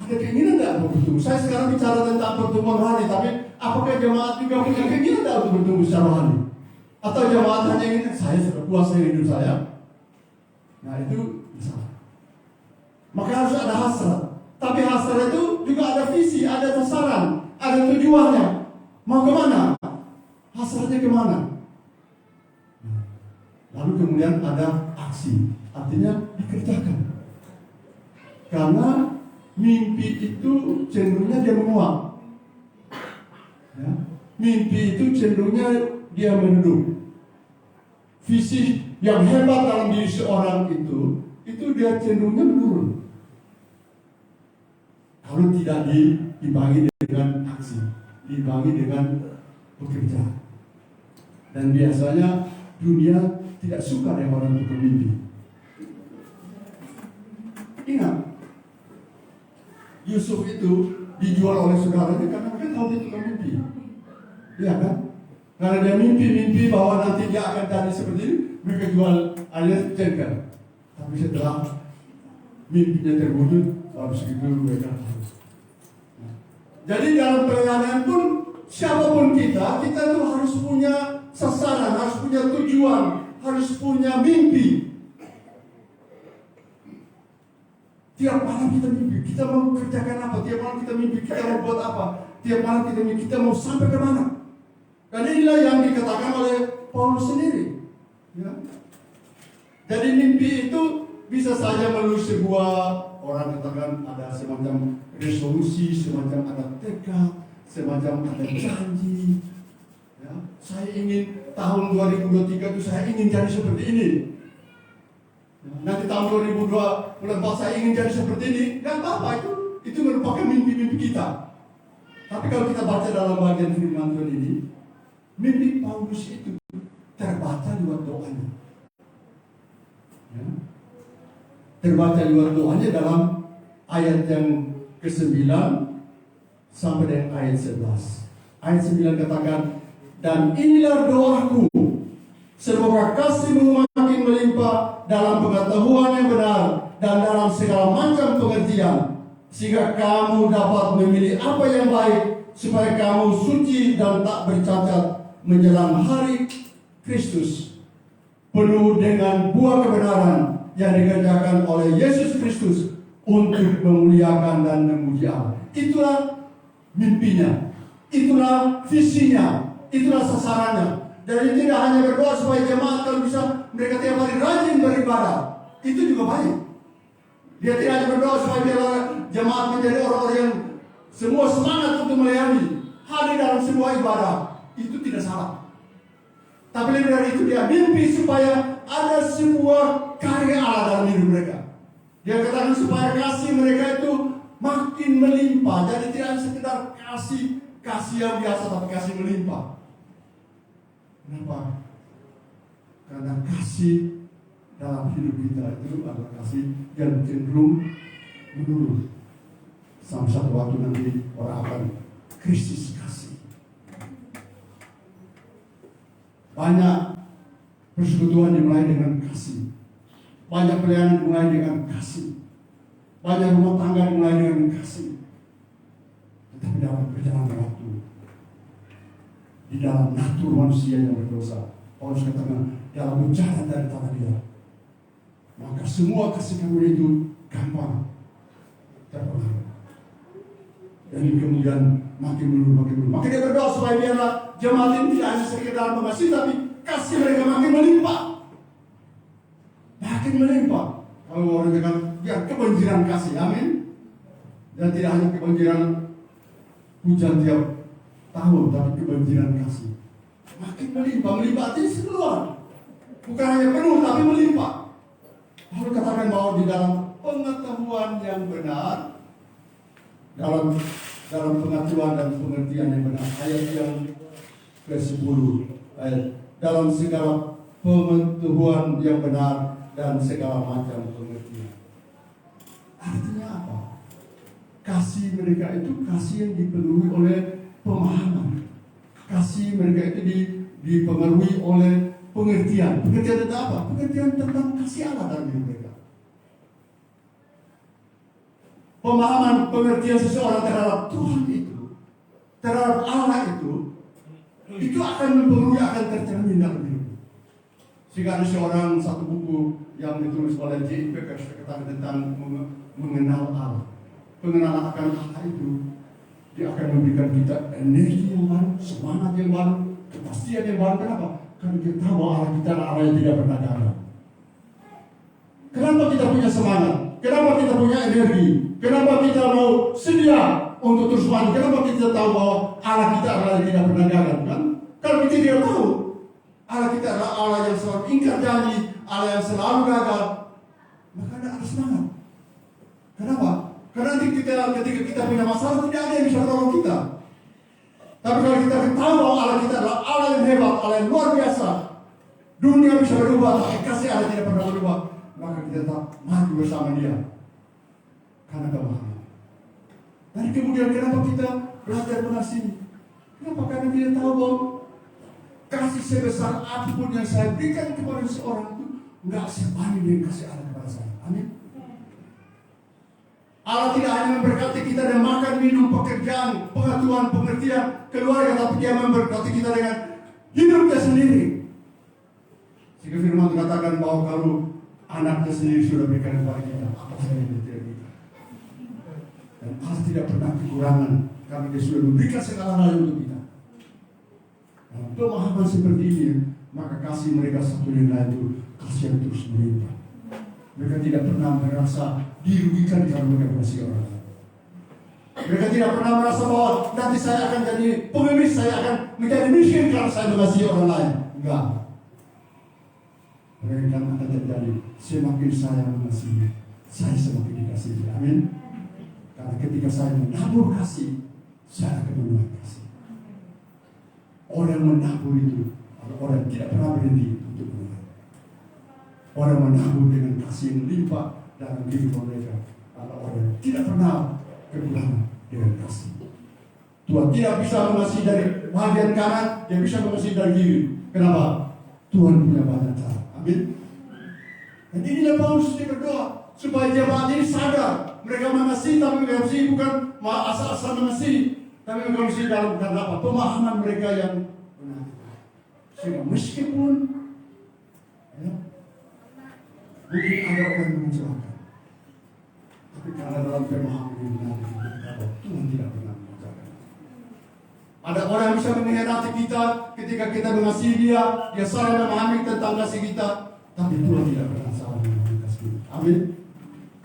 Ada keinginan tidak untuk bertumbuh? Saya sekarang bicara tentang pertumbuhan rohani, tapi apakah jemaat juga punya keinginan tidak untuk bertumbuh secara rohani? Atau jemaat hanya ingin, saya sudah puas hidup saya? Nah itu bisa. Maka harus ada hasrat. Tapi hasrat itu juga ada visi, ada sasaran, ada tujuannya. Mau kemana? Hasratnya kemana? Lalu kemudian ada aksi, artinya dikerjakan. Karena mimpi itu cenderungnya dia menguap. Ya. Mimpi itu cenderungnya dia menunduk. Visi yang hebat dalam diri seorang itu dia cenderungnya menurun. Kalau tidak dibangi dengan aksi, dibangi dengan bekerja. Dan biasanya dunia tidak suka dengan orang itu bermimpi. Ingat, Yusuf itu dijual oleh saudaranya karena mereka tahu dia tukang mimpi. Iya kan? Karena dia mimpi bahwa nanti dia akan jadi seperti ini, mereka jual alias jengkel. Tapi setelah mimpinya terwujud, harus segitu mereka harus. Jadi dalam pelayanan pun, siapapun kita tuh harus punya sasaran, harus punya tujuan, harus punya mimpi. Tiap malam kita mimpi, kita mau kerjakan apa? Tiap malam kita mimpi, kita mau buat apa? Tiap malam kita mimpi, kita mau sampai ke mana? Dan inilah yang dikatakan oleh Paulus sendiri. Ya. Jadi mimpi itu bisa saja melalui sebuah, orang katakan ada semacam resolusi, semacam ada tekad, semacam ada janji. Ya. Saya ingin tahun 2023 itu saya ingin jadi seperti ini. Nanti tahun 2024 saya ingin jadi seperti ini, nggak apa-apa, itu merupakan mimpi-mimpi kita. Tapi kalau kita baca dalam bagian firman Tuhan ini, mimpi Paulus itu terbaca lewat doanya. Ya. Terbaca lewat doanya dalam ayat yang ke-9 sampai dengan ayat 11. Ayat 9 katakan, dan inilah doaku, semoga kasihmu makin melimpah dalam pengetahuan yang benar dan dalam segala macam pengertian, sehingga kamu dapat memilih apa yang baik, supaya kamu suci dan tak bercacat menjelang hari Kristus, penuh dengan buah kebenaran yang dikerjakan oleh Yesus Kristus untuk memuliakan dan memuji Allah. Itulah mimpinya, itulah visinya, itulah sasarannya. Jadi tidak hanya berdoa supaya jemaat kalau bisa mereka tiap hari rajin beribadah, itu juga baik. Dia tidak hanya berdoa supaya jemaat menjadi orang-orang yang semua semangat untuk melayani, hadir dalam sebuah ibadah, itu tidak salah. Tapi lebih dari itu dia mimpi supaya ada sebuah karya Allah dalam hidup mereka. Dia katakan supaya kasih mereka itu makin melimpah. Jadi tidak sekedar kasih yang biasa, tapi kasih melimpah. Kenapa? Karena kasih dalam hidup kita itu adalah kasih yang cenderung menurun. Sampai satu waktu nanti orang akan krisis kasih. Banyak persekutuan dimulai dengan kasih. Banyak pelayanan dimulai dengan kasih. Banyak rumah tangga dimulai dengan kasih. Tetapi dalam perjalanan waktu, di dalam natur manusia yang berdosa, Paulus katakan dalam bencana dari tangan dia, maka semua kasih karunia itu gampang terpengaruh. Dan kemudian makin melulu. Maka dia berdoa supaya biarlah jemaat ini tidak hanya sekedar mengasihi, tapi kasih mereka makin melimpah. Makin melimpah. Kalau orang katakan, biar kebanjiran kasih, amin. Dan tidak hanya kebanjiran hujan tiap tahun, tapi kebanjiran kasih. Makin melimpah artinya sekeluar. Bukan hanya penuh, tapi melimpah. Lalu katakan bahwa di dalam pengetahuan yang benar, dalam pengetahuan dan pengertian yang benar, ayat yang ke-10, dalam segala pengetahuan yang benar dan segala macam pengertian. Artinya apa? Kasih mereka itu kasih yang dipenuhi oleh pemahaman. Kasih mereka itu dipengaruhi oleh pengertian. Pengertian tentang apa? Pengertian tentang kasih Allah dalam diri mereka. Pemahaman pengertian seseorang terhadap Tuhan itu, terhadap Allah itu akan mempengaruhi, akan tercermin dalam hidup. Sehingga ada seorang satu buku yang ditulis oleh J.I. Packer tentang mengenal Allah. Pengenalan akan Allah itu, dia akan memberikan kita energi yang baru, semangat yang baru, kepastian yang baru. Kenapa? Karena kita tahu bahwa Allah kita adalah Allah yang tidak pernah gagal. Kenapa kita punya semangat? Kenapa kita punya energi? Kenapa kita mau sedia untuk terus maju? Kenapa kita tahu bahwa Allah kita adalah yang tidak pernah gagal? Kan? Kalau kita tidak tahu, Allah kita adalah Allah yang selalu ingkar janji, Allah yang selalu gagal, maka ada semangat. Kenapa? Karena ketika kita punya masalah, tidak ada yang bisa menolong kita. Tapi kalau kita tahu bahwa Allah kita adalah Allah yang hebat, Allah yang luar biasa, dunia bisa berubah, tapi kasih Allah tidak pernah berubah, maka kita tetap maju bersama Dia. Karena kemahaman. Dan kemudian kenapa kita belajar mengasihi? Kenapa? Karena kita tahu bahwa kasih sebesar apapun yang saya berikan kepada seorang itu nggak sebanding dengan kasih Allah kepada saya. Amin. Allah tidak hanya memberkati kita dengan makan, minum, pekerjaan, pengetahuan, pengertian, keluarga, tapi Dia memberkati kita dengan hidupnya sendiri. Sehingga firman katakan bahwa kalau anaknya sendiri sudah berikan kepada kita, apa saja yang Dia tidak berikan. Dan Allah tidak pernah kekurangan, karena Dia sudah memberikan segala hal untuk kita. Dalam pemahaman seperti ini, maka kasih mereka satu yang lain itu kasih yang terus melimpah. Mereka tidak pernah merasa dirugikan kalau mereka mengasihi orang lain. Mereka tidak pernah merasa bahwa nanti saya akan jadi pengemis, saya akan menjadi miskin kalau saya mengasihi orang lain. Enggak. Mereka akan terjadi semakin saya mengasihi, saya semakin dikasihi. Amin. Karena ketika saya menabur kasih, saya akan menuai kasih. Orang menabur itu adalah orang yang tidak pernah berhenti untuk menuai. Orang menabur dengan kasih yang limpah dalam diri mereka adalah orang yang tidak pernah kekurangan dengan kasih. Tuhan tidak bisa mengasihi dari bagian kanan, Dia bisa mengasihi dari kiri. Kenapa? Tuhan punya banyak cara. Amin. Dan inilah Paulus berdoa supaya jemaat ini sadar mereka mengasihi, tapi mengasihi bukan asal-asal mengasihi, tapi mengasihi dalam apa? Pemahaman mereka yang benar. Sehingga meskipun mungkin ada orang yang mengecewakan, tapi karena dalam pemahaman yang benar Tuhan tidak pernah mengecewakan. Ada orang yang bisa mengkhianati kita ketika kita mengasihi Dia salah memahami tentang kasih kita, tapi Tuhan tidak pernah salah memahami kasih kita. Amin.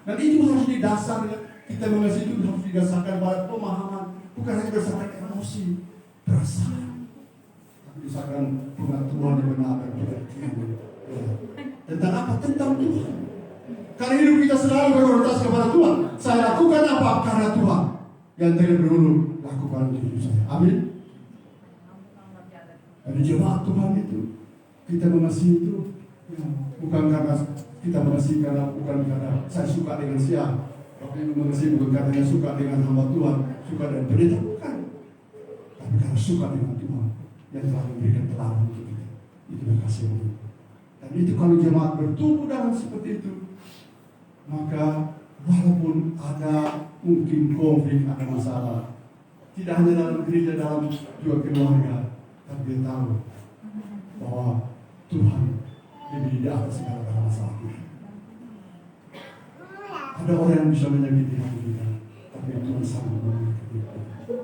Dan itu harus didasar, kita mengasihi itu harus didasarkan pada pemahaman, bukan hanya berdasarkan emosi, perasaan, tapi berdasarkan pengetahuan yang benar dan pengertian. Tentang apa? Tentang Tuhan. Karena hidup kita selalu berorientasi kepada Tuhan. Saya lakukan apa? Karena Tuhan. Yang terlebih dahulu lakukan untuk hidup saya. Amin. Dari jemaat Tuhan itu, kita mengasihi itu bukan karena kita mengasihi bukan karena saya suka dengan siapa, tapi mengasihi bukan karena suka dengan hamba Tuhan, suka dengan pendeta, bukan. Tapi karena suka dengan Tuhan yang telah memberikan teladan untuk kita. Itulah kasih Allah. Dan itu kalau jemaat bertumbuh dalam seperti itu, maka walaupun ada mungkin konflik, ada masalah, tidak hanya dalam gereja, dalam juga keluarga, tapi dia tahu bahwa Tuhan lebih di atas segala masalah kita. Ada orang yang bisa menyakiti hati kita, tapi Tapi Tuhan sanggup memberikan itu.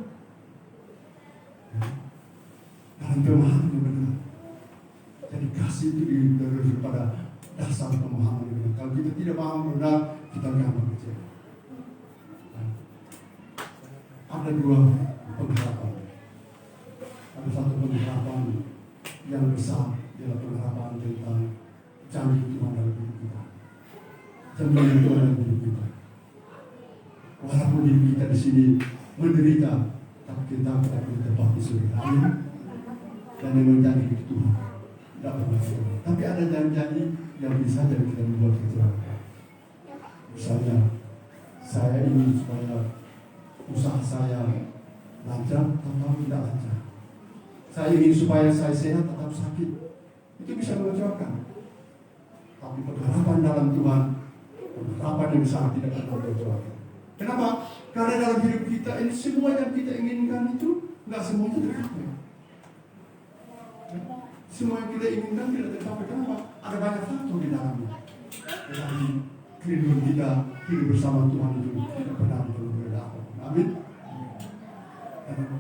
Dalam pemahaman yang benar. Jadi kasih itu didorong pada dasar pemahaman yang benar. Kalau kita tidak paham benar, kita gampang kecewa. Ada dua pengharapan. Ada satu pengharapan yang besar, adalah pengharapan tentang janji Tuhan dalam hidup kita. Janji Tuhan dalam hidup kita. Walaupun diri kita di sini menderita, tapi kita akan tetap di surga. Amin. Dan yang menjadi itu Tuhan tidak pernah kecewa. Tapi ada janji-janji yang bisa jadi kita membuat kecewa. Misalnya, saya ingin supaya usaha saya lancar, tetap tidak lancar. Saya ingin supaya saya sehat, tetap sakit. Itu bisa mengecewakan. Tapi pengharapan dalam Tuhan, pengharapan yang besar tidak akan mengecewakan. Kenapa? Karena dalam hidup kita ini semua yang kita inginkan itu nggak semuanya tercapai. Semua yang kita inginkan tidak tercapai. Kenapa? Ada banyak faktor di dalamnya. Tetapi kerinduan kita hidup bersama Tuhan itu tidak pernah berbeda apapun. Amin.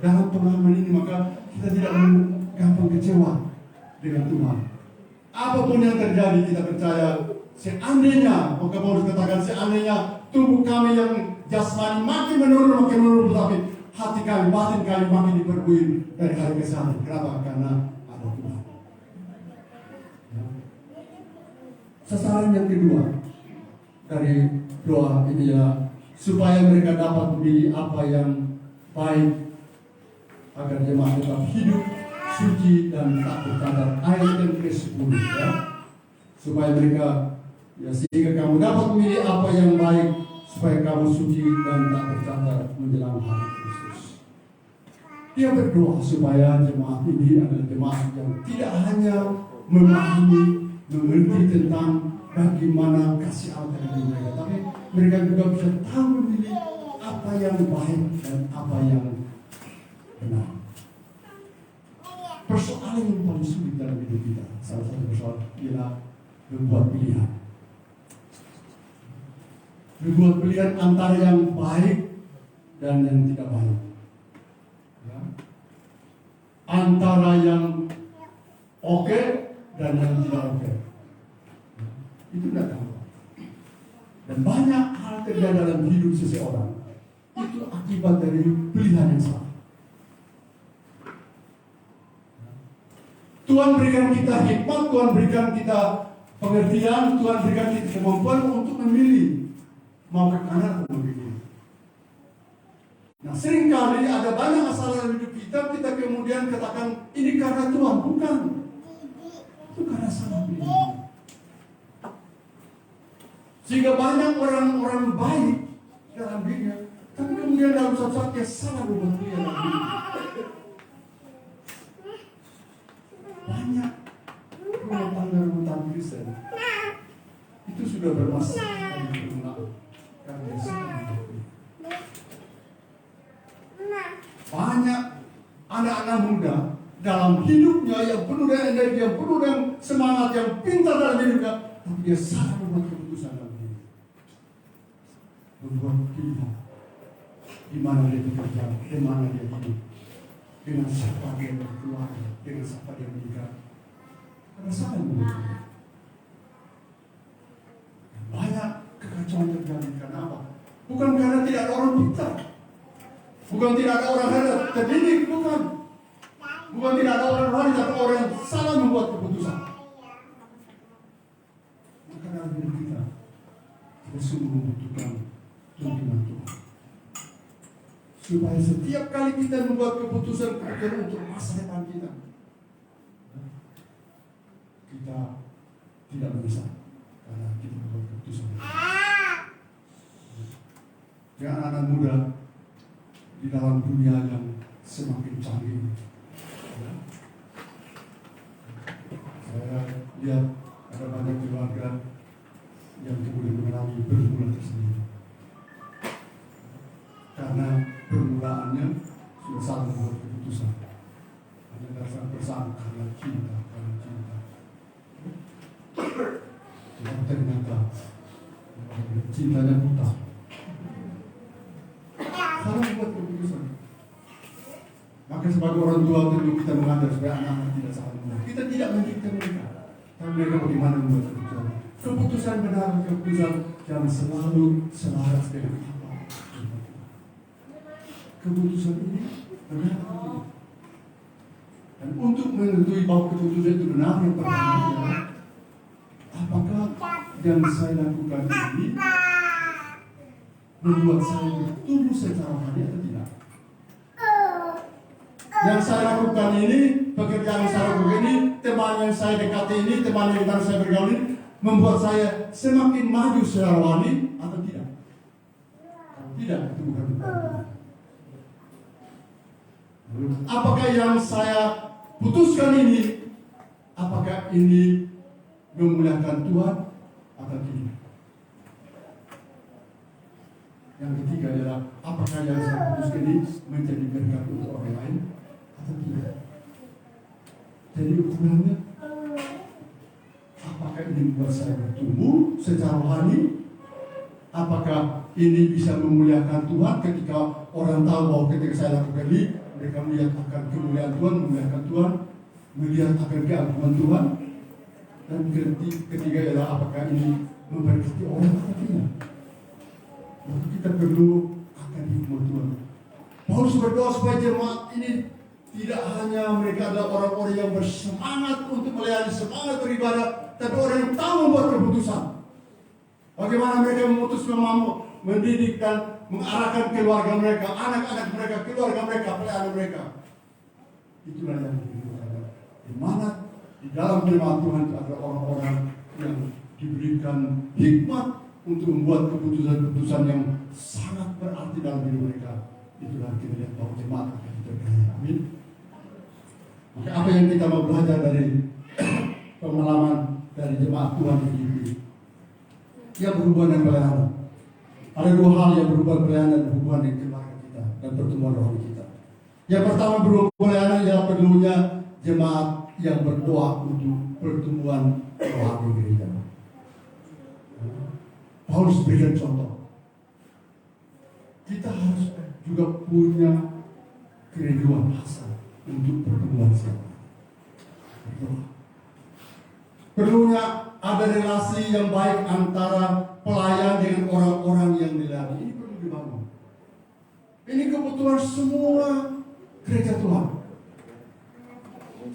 Dalam pengalaman ini maka kita tidak gampang kecewa dengan Tuhan. Apapun yang terjadi kita percaya. Seandainya, maka Paulus katakan seandainya tubuh kami yang jasmani makin menurun, tetapi hati kami, batin kami makin diperbuih dari hari ke hari. Kenapa? Karena ada Tuhan. Sasaran yang kedua dari doa ini ya, supaya mereka dapat memilih apa yang baik agar jemaat tetap hidup suci dan tak bertandar. Ayat yang ke-10 ya. Supaya mereka ya, sehingga kamu dapat memilih apa yang baik, supaya kamu suci dan tak bercacat menjelang hari Kristus. Dia berdoa supaya jemaat ini adalah jemaat yang tidak hanya memahami, mengerti tentang bagaimana kasih Allah terhadap mereka, tapi mereka juga bisa tahu memilih apa yang baik dan apa yang benar. Persoalan yang paling sulit dalam hidup kita, salah satu persoalan ialah membuat pilihan. Membuat pilihan antara yang baik dan yang tidak baik. Ya. Antara yang oke dan yang tidak oke. Ya. Itu tidak gampang. Dan banyak hal terjadi dalam hidup seseorang. Itu akibat dari pilihan yang salah. Tuhan berikan kita hikmat, Tuhan berikan kita pengertian, Tuhan berikan kita kemampuan untuk memilih mau ke kanan atau ke kiri. Nah, seringkali ada banyak masalah dalam hidup kita kemudian katakan ini karena Tuhan, bukan. Itu karena salah pilihan. Sehingga banyak orang-orang baik dalam dirinya, tapi kemudian dalam suatu saat dia salah membuat pilihan dalam dirinya. Banyak rumah tangga Kristen itu sudah bermasalah dari permulaan karena salah. Banyak anak-anak muda dalam hidupnya yang penuh dengan energi, yang penuh dengan semangat, yang pintar dalam hidupnya, tapi dia salah membuat keputusan dalam hidup. Membuat pilihan di mana dia bekerja, di mana dia hidup, dengan siapa dia berkeluarga, dengan siapa dia menikah. Karena salah membuat. Banyak kekacauan terjadi karena apa? Bukan karena tidak ada orang pintar, bukan tidak ada orang hebat terdidik, bukan tidak ada orang wanita, tapi orang yang salah membuat keputusan. Maka dalam hidup kita sungguh membutuhkan tuntunan Tuhan, supaya setiap kali kita membuat keputusan untuk masa depan kita tidak menyesal karena kita membuat keputusan. Ya, anak-anak muda di dalam dunia yang semakin canggih, ya. Saya lihat ada banyak keluarga yang kemudian mengalami bermula tersendiri karena permulaannya sudah salah membuat keputusan hanya dasar bersama karena cinta. Yang ternyata cintanya buta. sebagai orang tua tentu kita mengajar supaya anak-anak tidak salah memilih. Kita tidak mendikte mereka, tapi mereka bagaimana membuat keputusan. Keputusan benar, keputusan yang selalu selaras dengan apa. Keputusan ini benar atau tidak. Dan untuk menentukan bahwa keputusan itu benar, yang pertama adalah apakah yang saya lakukan ini membuat saya bertumbuh secara rohani atau tidak. Yang saya lakukan ini, pekerjaan yang saya lakukan ini, teman yang saya dekati ini, teman yang saya bergaul ini, membuat saya semakin maju secara rohani atau tidak. Tidak, itu bukan benar. Apakah yang saya putuskan ini, apakah ini memuliakan Tuhan atau tidak? Yang ketiga adalah apakah yang saya putuskan ini menjadi berkat untuk orang lain atau tidak? Jadi ukurannya, apakah ini membuat saya bertumbuh secara rohani? Apakah ini bisa memuliakan Tuhan ketika orang tahu bahwa ketika saya lakukan ini, mereka melihat akan kemuliaan Tuhan, memuliakan Tuhan, melihat akan keagungan Tuhan. Dan ketiga adalah apakah ini memberkati orang atau tidak? Maka kita perlu akan hikmat Tuhan. Paulus berdoa supaya jemaat ini tidak hanya mereka adalah orang-orang yang bersemangat untuk melayani, semangat beribadah, tapi orang yang tahu membuat keputusan. Bagaimana mereka memutus mendidik dan mengarahkan keluarga mereka, anak-anak mereka, keluarga mereka, pelayanan mereka. Itulah yang dibutuhkan. Di mana di dalam jemaat Tuhan itu ada orang-orang yang diberikan hikmat untuk membuat keputusan-keputusan yang sangat berarti dalam hidup mereka. Itulah kita lihat bahwa jemaat akan diberkati. Amin. Maka apa yang kita mau belajar dari pengalaman dari jemaat Tuhan ini? Yang berhubungan dengan pelayanan. Ada dua hal yang berhubungan pelayanan dan hubungan dengan keluarga kita dan pertemuan rohani kita. Yang pertama berhubungan pelayanan adalah perlunya jemaat yang berdoa untuk pertumbuhan rohani gereja. Paulus berikan contoh. Kita harus juga punya kerinduan hasrat untuk pertumbuhan siapa. Perlunya ada relasi yang baik antara pelayan dengan orang-orang yang dilayani. Ini perlu dibangun. Ini kebutuhan semua gereja Tuhan.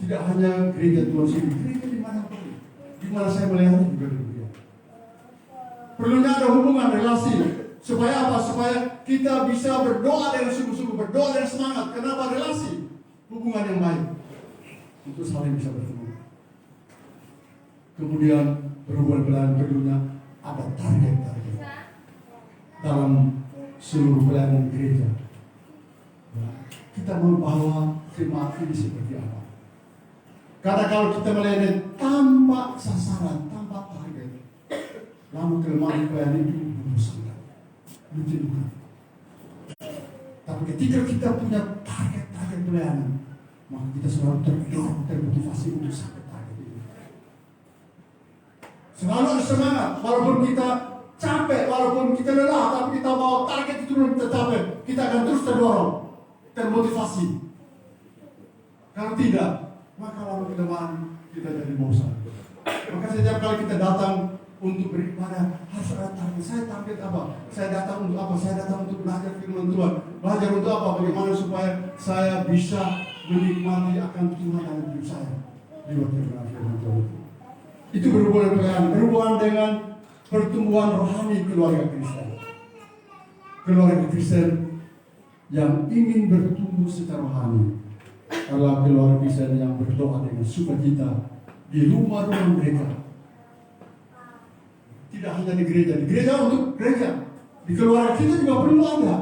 Tidak hanya gereja Tuhan sini, gereja dimanapun. Di mana saya melayani juga demikian. Perlunya ada hubungan relasi. Supaya apa? Supaya kita bisa berdoa dengan sungguh-sungguh, berdoa dengan semangat. Kenapa? Relasi, hubungan yang baik untuk saling bisa bertemu. Kemudian berhubungan pelayanan perlunya ada target-target dalam seluruh pelayanan gereja. Kita mau bawa jemaat ini seperti apa? Karena kalau kita melayani tanpa sasaran, tanpa target, lama kelemahan pelayanan itu membusangkan, menjenuhkan. Tapi ketika kita punya target-target pelayanan, maka kita selalu terdorong, termotivasi untuk sampai target itu. Selalu ada semangat, walaupun kita capek, walaupun kita lelah, tapi kita bawa target itu belum tercapai, kita akan terus terdorong, termotivasi. Kalau tidak, maka lalu kelemahan kita jadi bosan. Maka setiap kali kita datang untuk beribadah harus ada target. Saya target apa? Saya datang untuk apa? Saya datang untuk belajar firman Tuhan. Belajar untuk apa? Bagaimana supaya saya bisa menikmati akan Tuhan dalam hidup saya. Lewat firman Tuhan. Itu berhubungan dengan pertumbuhan rohani keluarga Kristen. Keluarga Kristen yang ingin bertumbuh secara rohani adalah keluarga Kristen yang berdoa dengan sukacita di rumah-rumah mereka. Tidak hanya di gereja untuk gereja. Di keluarga kita juga perlu ada.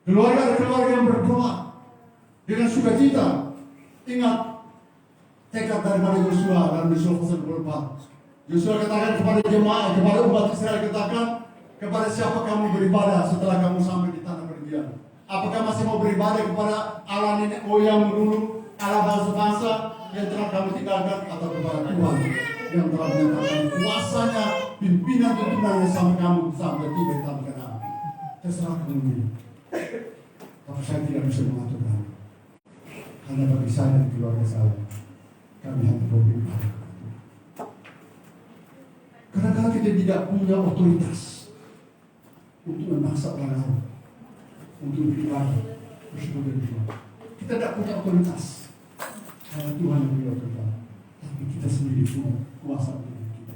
Keluarga yang berdoa dengan sukacita. Ingat tekad daripada Yosua dalam Yosua pasal 24. Yosua katakan kepada jemaat, kepada umat Israel, katakan kepada siapa kamu beribadah setelah kamu sampai di tanah pergian. Apakah masih mau beribadah kepada Allah nenek moyang dulu, Allah bangsa-bangsa yang telah kamu tinggalkan, atau kepada Tuhan yang telah menyatakan kuasanya, pimpinan tuntunannya sampai kamu sampai tiba di tanah Kanaan. Terserah kamu. Tapi saya tidak bisa mengaturkan. Hanya bagi saya dan keluarga saya, kami hanya memberi ibadah. Kadang-kadang kita tidak punya otoritas untuk memaksa orang lain untuk beribadah, bersyukur dan berdoa. Kita tidak punya otoritas. Hanya Tuhan yang punya otoritas. Tapi kita sendiri punya kuasa untuk diri kita.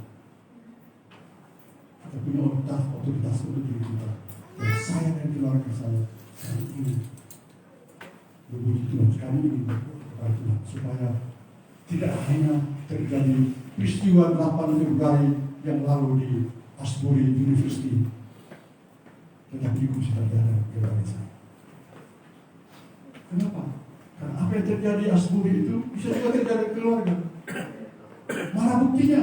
Kita punya otoritas untuk diri kita. Dan saya dan keluarga saya ingin memuji Tuhan, kami ingin berdoa Tuhan supaya tidak hanya terjadi peristiwa 8 Februari yang lalu di Asbury University, tetapi itu sudah ada keluarga saya. Kenapa? Karena apa yang terjadi di Asbury itu bisa juga terjadi di keluarga. Mana buktinya?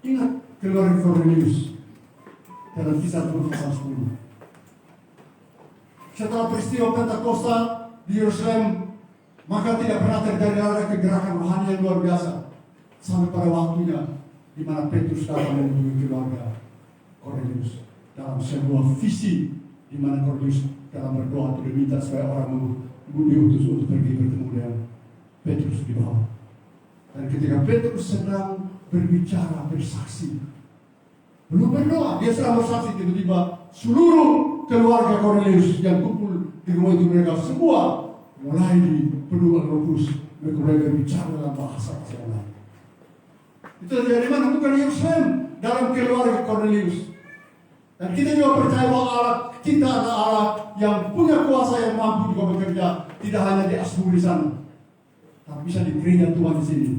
Ingat keluarga Cornelius dalam Kisah 2 pasal 10. Setelah peristiwa Pentakosta di Yerusalem, maka tidak pernah terjadi ada kegerakan rohani yang luar biasa sampai pada waktunya di mana Petrus datang mengunjungi keluarga Cornelius dalam sebuah visi di mana Cornelius dalam berdoa untuk diminta supaya orang diutus untuk pergi bertemu dengan Petrus di bawah. Dan ketika Petrus sedang berbicara, bersaksi, belum berdoa, dia sedang bersaksi, tiba-tiba seluruh keluarga Cornelius yang kumpul di rumah itu mereka semua mulai dipenuhi Roh Kudus, mereka mulai berbicara dalam bahasa lain. Itu terjadi mana? Bukan di Yerusalem, dalam keluarga Cornelius. Dan kita juga percaya bahwa Allah, kita adalah Allah yang punya kuasa yang mampu juga bekerja, tidak hanya di Asbury sana, tapi bisa di gereja Tuhan di sini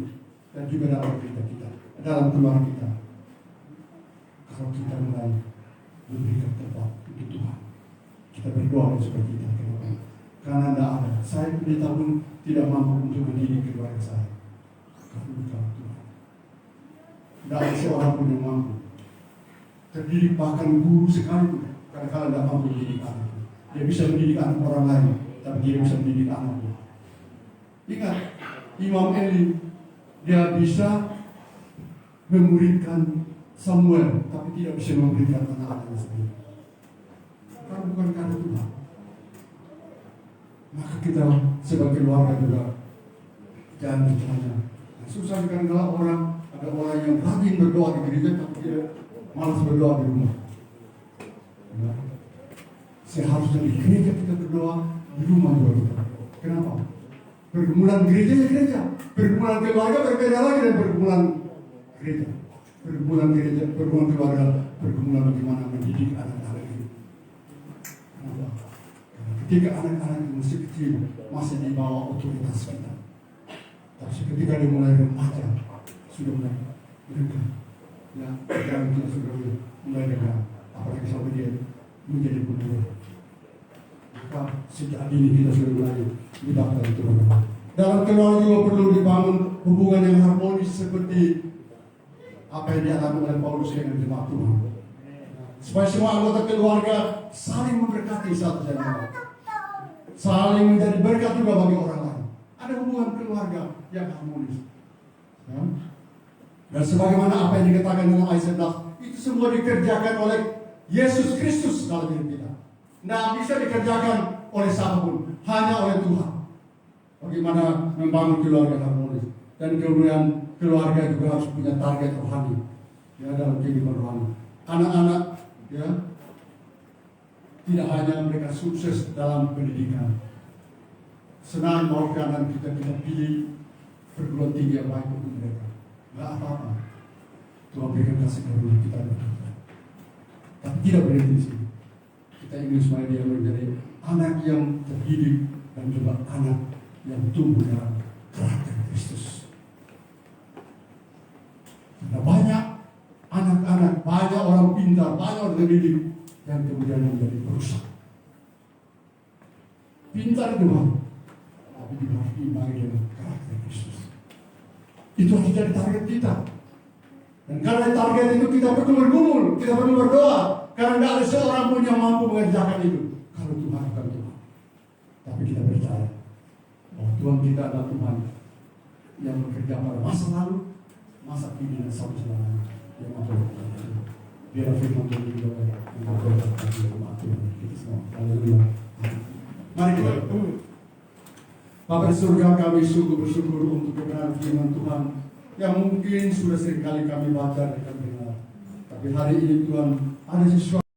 dan juga dalam gereja kita, dalam keluarga kita. Kalau kita mulai memberikan tempat untuk Tuhan, kita berdoa seperti kita. Karena tidak ada, saya pendeta pun tidak mampu untuk mendidik keluarga saya. Karena bukan Tuhan. Tidak ada seorang pun yang mampu. Terdidik bahkan guru sekalipun, kadang-kadang tidak mampu mendidik anak. Dia bisa mendidik anak orang lain, tapi dia bisa mendidik anaknya. Ingat, Imam Eli, dia bisa memuridkan Samuel, tapi tidak bisa memuridkan anak-anaknya sendiri. Karena bukan karena Tuhan. Maka kita sebagai keluarga juga jangan bertanya. Susah karena ada orang yang rajin berdoa di gereja, tapi dia malas berdoa di rumah. Ya. Seharusnya di gereja kita berdoa, di rumah juga kita berdoa. Kenapa? Pergumulan gereja ya gereja, pergumulan keluarga berbeda lagi dengan pergumulan gereja. Pergumulan gereja, pergumulan keluarga, pergumulan bagaimana mendidik anak-anak itu. Kenapa? Karena ketika anak-anak itu masih kecil, masih di bawah otoritas kita. Tapi ketika dia mulai remaja, sudah mulai dekat. Ya, sekarang kita sudah mulai dekat. Apalagi sampai dia menjadi pemuda. Maka sejak dini kita sudah mulai dibakar itu. Dalam keluarga juga perlu dibangun hubungan yang harmonis seperti apa yang dialami oleh Paulus dengan jemaat Tuhan. Supaya semua anggota keluarga saling memberkati satu sama lain, saling menjadi berkat juga bagi orang lain. Ada hubungan keluarga yang harmonis. Ya. Dan sebagaimana apa yang dikatakan dalam ayat 11, itu semua dikerjakan oleh Yesus Kristus dalam hidup kita. Tidak bisa dikerjakan oleh siapapun, hanya oleh Tuhan. Bagaimana membangun keluarga harmonis. Dan kemudian keluarga juga harus punya target rohani, ya, dalam kehidupan rohani. Anak-anak, ya, tidak hanya mereka sukses dalam pendidikan. Senang mau kanan kita pilih perguruan tinggi yang baik untuk mereka. Tidak apa-apa. Tuhan berikan kasih karunia kita berdoa. Tapi tidak berhenti di sini. Kita ingin supaya dia menjadi anak yang terdidik dan juga anak yang tumbuh dalam karakter Kristus. Karena banyak anak-anak, banyak orang pintar, banyak orang terdidik yang kemudian menjadi perusak. Pintar itu baik, tapi harus diimbangi dengan karakter Kristus. Itu harus jadi target kita. Dan karena target itu kita perlu bergumul, kita perlu berdoa. Karena tidak ada seorang pun yang mampu mengerjakan itu. Kalau Tuhan bukan Tuhan. Tapi kita percaya bahwa Tuhan kita adalah Tuhan yang bekerja pada masa lalu, masa kini dan sampai selamanya. Yang mampu berkata. Biar firman Tuhan juga yang mampu berkata. Kita semua. Haleluya. Mari kita berdoa. Bapa di surga, kami sungguh bersyukur untuk kebenaran firman Tuhan yang mungkin sudah seringkali kami baca dengan benar. Tapi hari ini Tuhan ada sesuatu